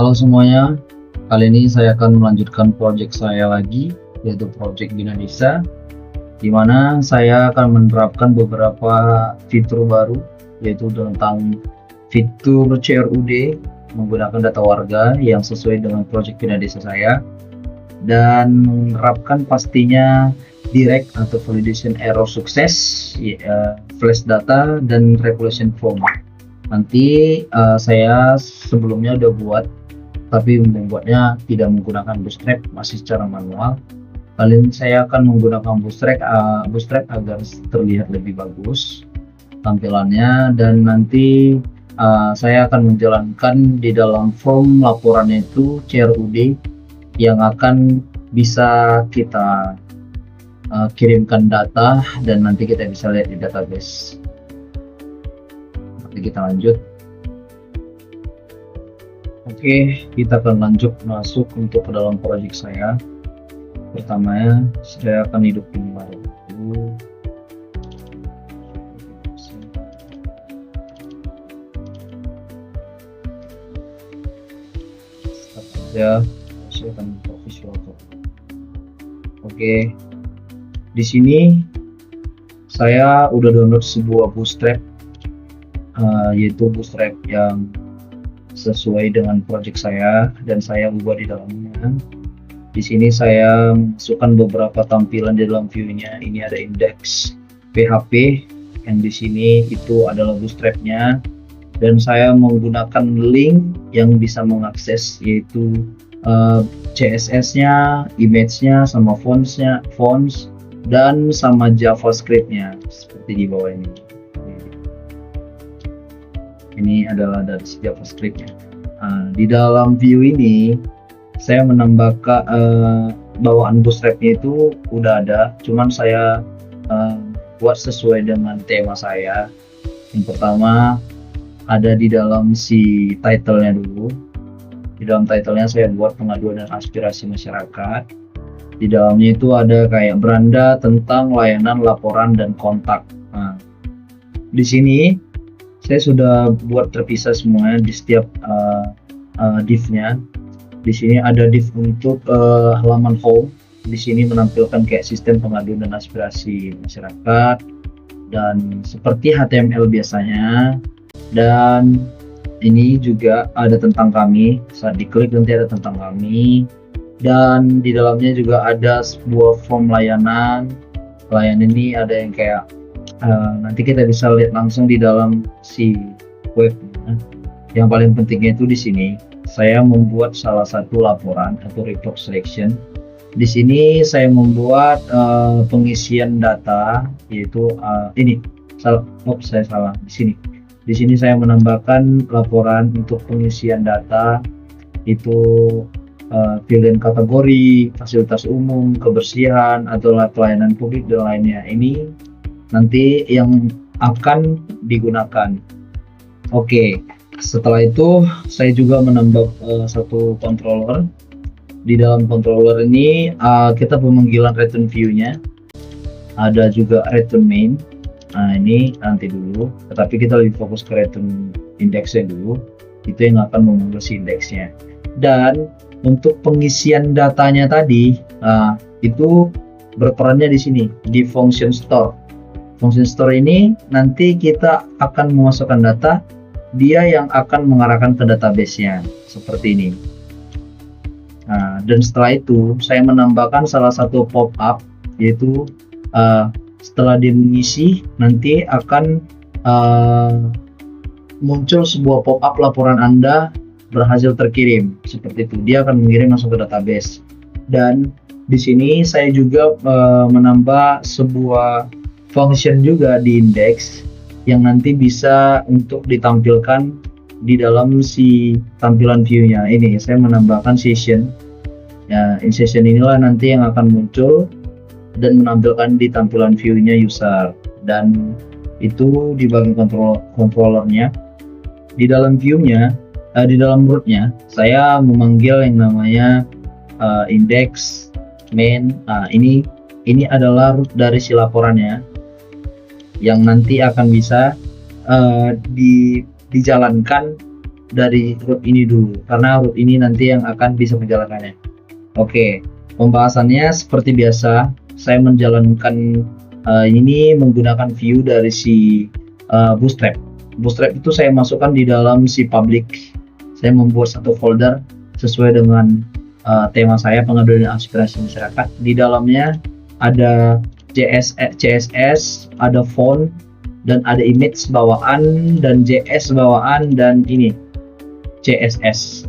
Halo semuanya, kali ini saya akan melanjutkan project saya lagi, yaitu project Bina Desa, di mana saya akan menerapkan beberapa fitur baru, yaitu tentang fitur CRUD menggunakan data warga yang sesuai dengan project Bina Desa saya, dan menerapkan pastinya direct atau validation error sukses, flash data, dan regulation form. Nanti saya sebelumnya udah buat, tapi membuatnya tidak menggunakan Bootstrap, masih secara manual. Kali ini saya akan menggunakan Bootstrap agar terlihat lebih bagus tampilannya, dan nanti saya akan menjalankan di dalam form laporannya itu CRUD yang akan bisa kita kirimkan data dan nanti kita bisa lihat di database. Nanti kita lanjut. Oke, kita akan lanjut masuk untuk ke dalam project saya. Pertamanya saya akan hidupin layar dulu. Saya akan buka Visual Code. Oke, di sini saya udah download sebuah Bootstrap, yaitu Bootstrap yang sesuai dengan project saya, dan saya ubah di dalamnya. Di sini saya masukkan beberapa tampilan di dalam view-nya. Ini ada index PHP yang di sini itu adalah Bootstrap-nya, dan saya menggunakan link yang bisa mengakses, yaitu CSS-nya, image-nya, sama fonts, dan sama JavaScript-nya seperti di bawah ini. Ini adalah dari JavaScript-nya. Di dalam view ini saya menambahkan bawaan Bootstrap-nya itu udah ada, cuman saya buat sesuai dengan tema saya. Yang pertama ada di dalam si title-nya dulu. Di dalam title-nya saya buat pengaduan dan aspirasi masyarakat. Di dalamnya itu ada kayak beranda tentang layanan, laporan, dan kontak. Di sini saya sudah buat terpisah semuanya di setiap div-nya. Di sini ada div untuk halaman home. Di sini menampilkan kayak sistem pengaduan dan aspirasi masyarakat, dan seperti HTML biasanya. Dan ini juga ada tentang kami. Saat diklik nanti ada tentang kami. Dan di dalamnya juga ada sebuah form layanan. Layanan ini ada yang kayak nanti kita bisa lihat langsung di dalam si webnya. Yang paling pentingnya itu di sini saya membuat salah satu laporan atau report selection. Di sini saya membuat pengisian data, yaitu saya salah di sini. Di sini saya menambahkan laporan untuk pengisian data, itu pilihan kategori, fasilitas umum, kebersihan, atau pelayanan publik, dan lainnya. Ini nanti yang akan digunakan. Oke, setelah itu saya juga menambah satu controller. Di dalam controller ini kita pemanggilan return view-nya, ada juga return main. Ini nanti dulu, tetapi kita lebih fokus ke return index-nya dulu. Itu yang akan memanggil si index-nya. Dan untuk pengisian datanya tadi, itu berperannya di sini di function store. Function store ini nanti kita akan memasukkan data, dia yang akan mengarahkan ke database-nya seperti ini. Dan setelah itu saya menambahkan salah satu pop-up, yaitu setelah mengisi nanti akan muncul sebuah pop-up laporan Anda berhasil terkirim, seperti itu. Dia akan mengirim langsung ke database. Dan di sini saya juga menambah sebuah function juga di index yang nanti bisa untuk ditampilkan di dalam si tampilan view-nya. Ini saya menambahkan session. Ya, in session inilah nanti yang akan muncul dan menampilkan di tampilan view-nya user, dan itu di bagian controllernya. Di dalam view-nya, di dalam root-nya saya memanggil yang namanya index main. Ini adalah root dari si laporannya yang nanti akan bisa dijalankan dari root ini dulu, karena root ini nanti yang akan bisa menjalankannya. Oke, pembahasannya seperti biasa, saya menjalankan ini menggunakan view dari si Bootstrap. Bootstrap itu saya masukkan di dalam si public. Saya membuat satu folder sesuai dengan tema saya, pengaduan dan aspirasi masyarakat. Di dalamnya ada CSS, ada font, dan ada image bawaan, dan JS bawaan, dan ini CSS.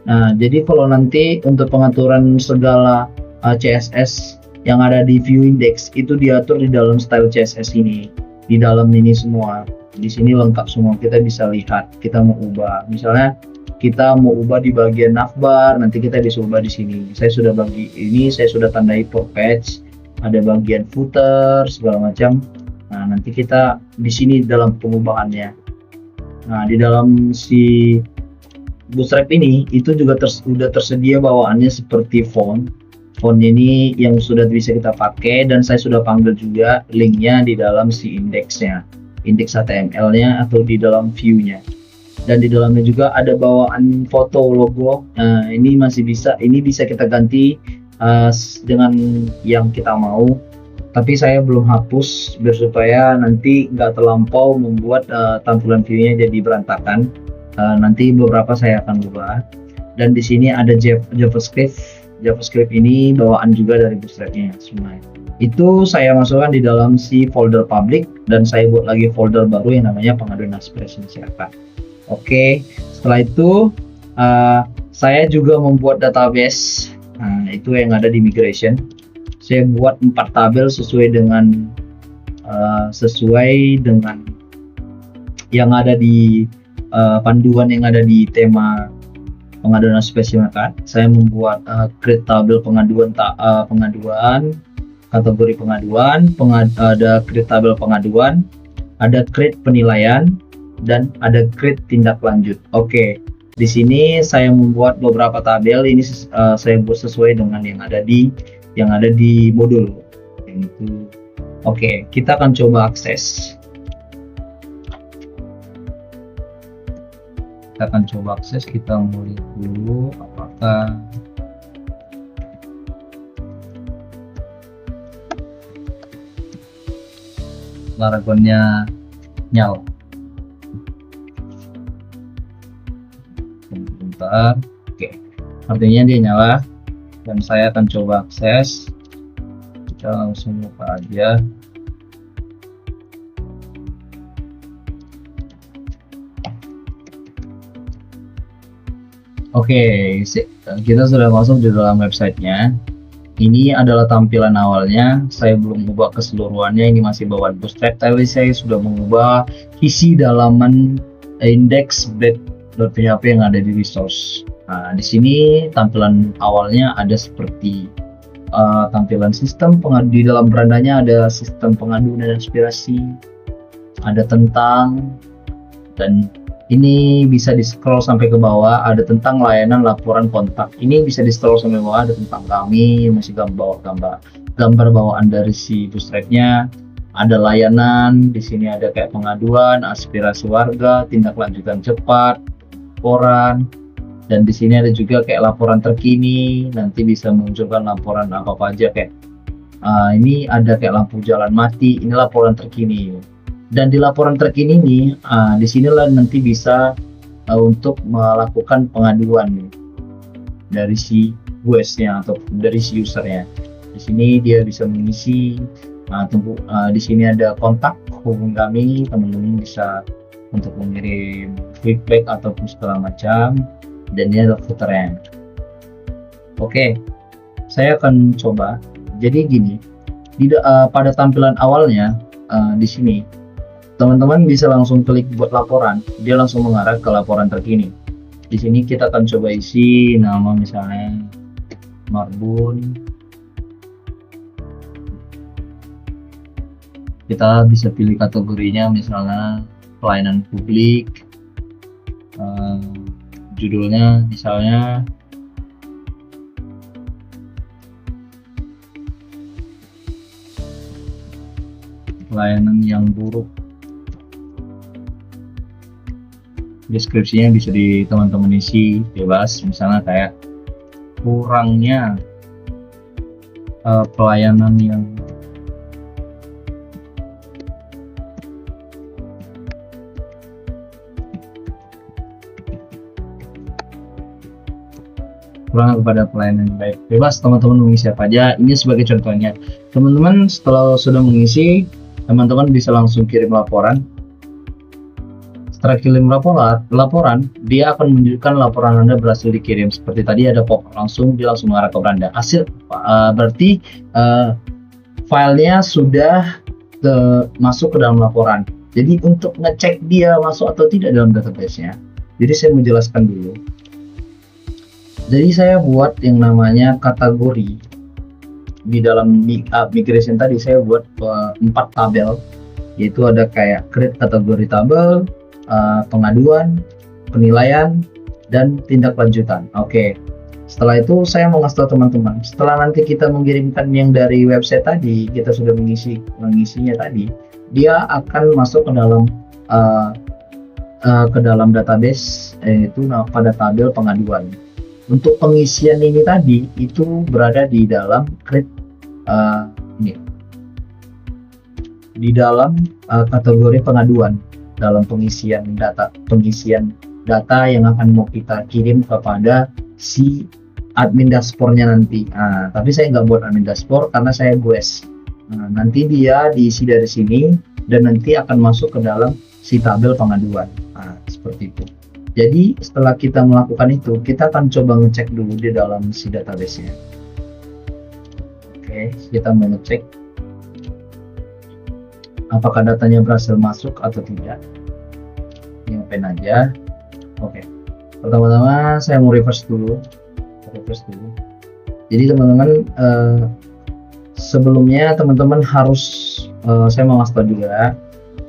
Nah, jadi kalau nanti untuk pengaturan segala CSS yang ada di view index itu diatur di dalam style CSS ini, di dalam ini semua. Di sini lengkap semua, kita bisa lihat kita mau ubah. Misalnya kita mau ubah di bagian navbar, nanti kita bisa ubah di sini. Saya sudah bagi ini, saya sudah tandai for page, ada bagian footer segala macam. Nah, nanti kita di sini dalam pengubahannya. Nah, di dalam si Bootstrap ini itu juga sudah tersedia bawaannya seperti font. Fontnya ini yang sudah bisa kita pakai, dan saya sudah panggil juga linknya di dalam si indeksnya, indeks HTML-nya atau di dalam view-nya. Dan di dalamnya juga ada bawaan foto logo. Nah, ini masih bisa, ini bisa kita ganti dengan yang kita mau. Tapi saya belum hapus biar supaya nanti nggak terlampau membuat tampilan view-nya jadi berantakan. Nanti beberapa saya akan ubah. Dan di sini ada JavaScript ini bawaan juga dari Bootstrap-nya semua. Itu saya masukkan di dalam si folder public, dan saya buat lagi folder baru yang namanya pengaduan aspirasi masyarakat. Oke, setelah itu saya juga membuat database. Nah, itu yang ada di migration. Saya buat 4 tabel sesuai dengan yang ada di panduan yang ada di tema pengaduan aspirasi masyarakat. Saya membuat create tabel pengaduan, kategori pengaduan, ada create tabel pengaduan, ada create penilaian, dan ada create tindak lanjut. Oke, di sini saya membuat beberapa tabel. Ini saya buat sesuai dengan yang ada di modul itu. Oke, kita akan coba akses. Kita mulai dulu apakah Laragonnya nyala. Bentar. Oke, artinya dia nyala, dan saya akan coba akses. Kita langsung buka aja. Oke, kita sudah masuk di dalam websitenya. Ini adalah tampilan awalnya. Saya belum ubah keseluruhannya, ini masih bawaan Bootstrap, tapi saya sudah mengubah isi dalaman index.php yang ada di resource. Nah, di sini tampilan awalnya ada seperti tampilan sistem di dalam berandanya ada sistem pengaduan dan aspirasi, ada tentang, dan ini bisa di scroll sampai ke bawah, ada tentang layanan laporan kontak. Ini bisa di scroll sampai bawah, ada tentang kami, masih gambar bawaan dari si Bootstrap-nya. Ada layanan, di sini ada kayak pengaduan, aspirasi warga, tindak lanjutan cepat, laporan, dan di sini ada juga kayak laporan terkini. Nanti bisa munculkan laporan apa aja kayak ini ada kayak lampu jalan mati, ini laporan terkini. Dan di laporan terkini ini di sinilah nanti bisa untuk melakukan pengaduan dari si host-nya atau dari si usernya. Di sini dia bisa mengisi di sini ada kontak, hubung kami, teman-teman bisa untuk mengirim feedback ataupun segala macam, dan ini ada footernya. Oke, saya akan coba. Jadi gini, pada tampilan awalnya di sini teman-teman bisa langsung klik buat laporan, dia langsung mengarah ke laporan terkini. Di sini kita akan coba isi nama, misalnya Marbun. Kita bisa pilih kategorinya, misalnya pelayanan publik. Judulnya misalnya pelayanan yang buruk. deskripsinya bisa di teman-teman isi bebas, misalnya kayak kurangnya pelayanan yang kurang kepada pelayanan yang baik. Bebas teman-teman mengisi apa aja. Ini sebagai contohnya. Teman-teman setelah sudah mengisi, teman-teman bisa langsung kirim laporan. Setelah kirim laporan, dia akan menunjukkan laporan Anda berhasil dikirim. Seperti tadi ada pop langsung, dia langsung mengarah ke Anda. Hasil berarti filenya sudah masuk ke dalam laporan. Jadi untuk ngecek dia masuk atau tidak dalam database-nya, jadi saya menjelaskan dulu. Jadi saya buat yang namanya kategori di dalam migration tadi. Saya buat 4 tabel, yaitu ada kayak create kategori tabel, pengaduan, penilaian, dan tindak lanjutan. Oke. Setelah itu saya mau ngasih tahu teman-teman, setelah nanti kita mengirimkan yang dari website tadi, kita sudah mengisinya tadi, dia akan masuk ke dalam database, yaitu pada tabel pengaduan. Untuk pengisian ini tadi itu berada di dalam create ini, di dalam kategori pengaduan, dalam pengisian data yang akan mau kita kirim kepada si admin dashboardnya nanti. Tapi saya nggak buat admin dashboard karena saya goes. Nanti dia diisi dari sini dan nanti akan masuk ke dalam si tabel pengaduan. Seperti itu. Jadi setelah kita melakukan itu, kita akan coba ngecek dulu di dalam si database-nya. Oke, kita mau ngecek apakah datanya berhasil masuk atau tidak. Ini open aja. Oke. Pertama-tama saya mau refresh dulu. Jadi teman-teman, sebelumnya teman-teman harus saya mau ngasih tahu juga,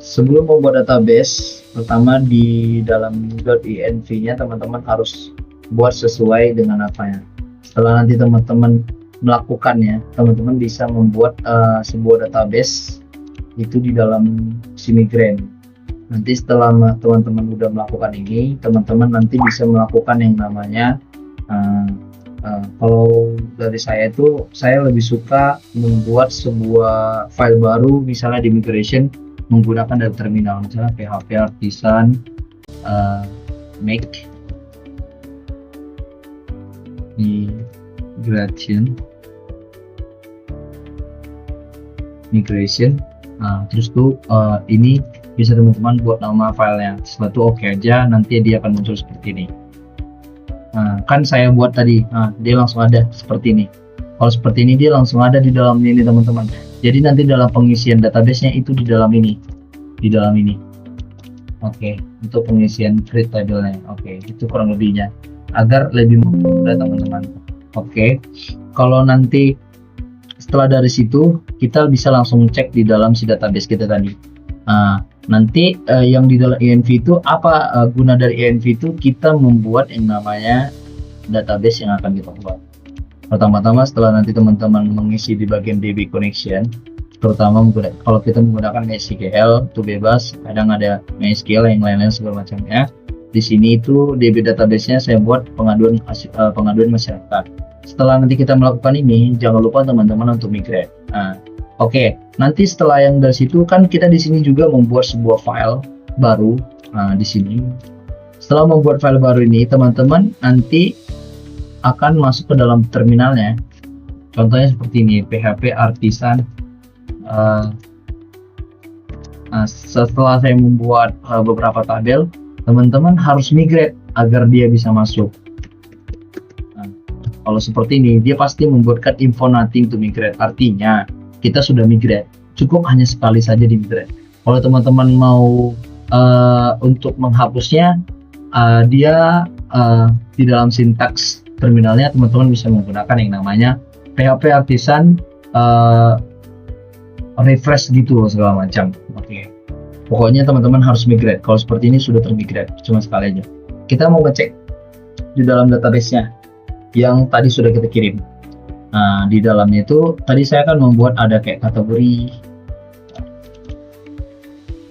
sebelum membuat database, pertama di dalam .env-nya teman-teman harus buat sesuai dengan apanya. Setelah nanti teman-teman melakukannya, teman-teman bisa membuat sebuah database itu di dalam si migraine. Nanti setelah teman-teman udah melakukan ini, teman-teman nanti bisa melakukan yang namanya kalau dari saya itu, saya lebih suka membuat sebuah file baru, misalnya di migration menggunakan dari terminal, misalnya PHP Artisan make migration. Terus tuh ini bisa teman-teman buat nama filenya. Setelah itu oke aja, nanti dia akan muncul seperti ini. Kan saya buat tadi, dia langsung ada seperti ini. Kalau seperti ini dia langsung ada di dalam ini teman-teman. Jadi nanti dalam pengisian database-nya itu di dalam ini. Oke, untuk pengisian create table-nya. Oke, itu kurang lebihnya agar lebih mudah teman-teman. Oke. Kalau nanti setelah dari situ kita bisa langsung cek di dalam si database kita tadi. Nanti yang di dalam env itu apa guna dari env itu, kita membuat yang namanya database yang akan kita buat. Pertama-tama setelah nanti teman-teman mengisi di bagian DB connection, terutama kalau kita menggunakan MySQL itu bebas, kadang ada MySQL yang lain-lain segala macamnya. Di sini itu DB database-nya saya buat pengaduan masyarakat. Setelah nanti kita melakukan ini, jangan lupa teman-teman untuk migrate. Oke, nanti setelah yang dari situ kan kita di sini juga membuat sebuah file baru. Di sini setelah membuat file baru ini, teman-teman nanti akan masuk ke dalam terminalnya. Contohnya seperti ini, PHP Artisan. Setelah saya membuat beberapa tabel, teman-teman harus migrate agar dia bisa masuk. Kalau seperti ini, dia pasti membuatkan info nothing to migrate. Artinya kita sudah migrate, cukup hanya sekali saja di migrate. Kalau teman-teman mau untuk menghapusnya, dia di dalam sintaks terminalnya teman-teman bisa menggunakan yang namanya PHP Artisan refresh gitu segala macam. Oke. Pokoknya teman-teman harus migrate. Kalau seperti ini sudah termigrate, cuma sekali aja. Kita mau ngecek di dalam database-nya yang tadi sudah kita kirim. Di dalamnya itu tadi saya akan membuat ada kayak kategori.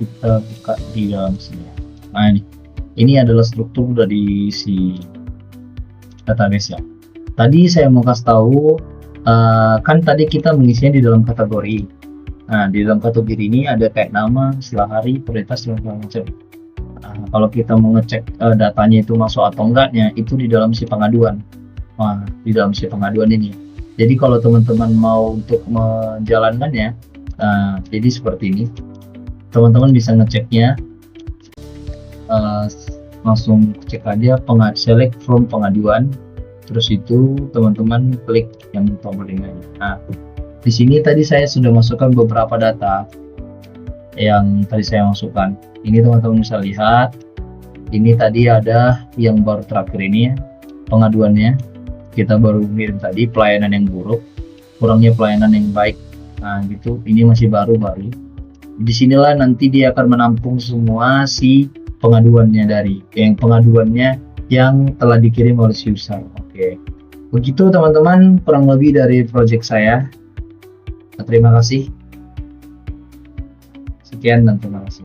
Kita buka di dalam sini. Ini Ini adalah struktur dari si database ya. Tadi saya mau kasih tahu, kan tadi kita mengisinya di dalam kategori. Nah, di dalam kategori ini ada kayak nama, istilah hari, prioritas, dan segala macam. Nah, kalau kita mau ngecek datanya itu masuk atau enggaknya, itu di dalam si pengaduan. Nah, di dalam si pengaduan ini. Jadi kalau teman-teman mau untuk menjalankannya, jadi seperti ini. Teman-teman bisa ngeceknya, uh, langsung cek aja select from pengaduan. Terus itu teman-teman klik yang tombol ini. Nah, di sini tadi saya sudah masukkan beberapa data yang tadi saya masukkan. Ini teman-teman bisa lihat. Ini tadi ada yang baru terakhir ini ya, pengaduannya. Kita baru ngirim tadi pelayanan yang buruk, kurangnya pelayanan yang baik. Nah, gitu. Ini masih baru-baru. Disinilah nanti dia akan menampung semua si pengaduannya yang telah dikirim oleh si user. Oke. Begitu teman-teman kurang lebih dari project saya. Terima kasih. Sekian dan terima kasih.